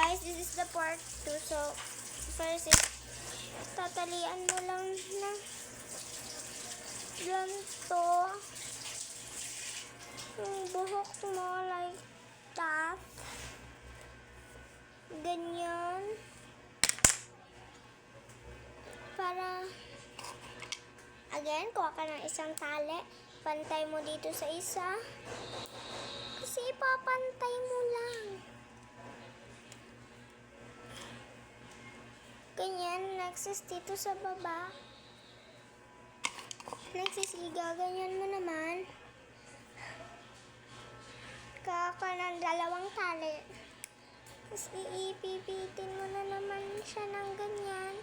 guys, this is the part 2. So, first is, tatalian mo lang na ganito yung buhok mo like that. Ganyan. Para, again, kuha ka ng isang tali. Pantay mo dito sa isa. Kasi ipapantay mo lang. Ganyan, next is dito sa baba. Next is igaganyan mo naman. Kaka ng dalawang tali. Tapos iipipitin mo na naman siya ng ganyan.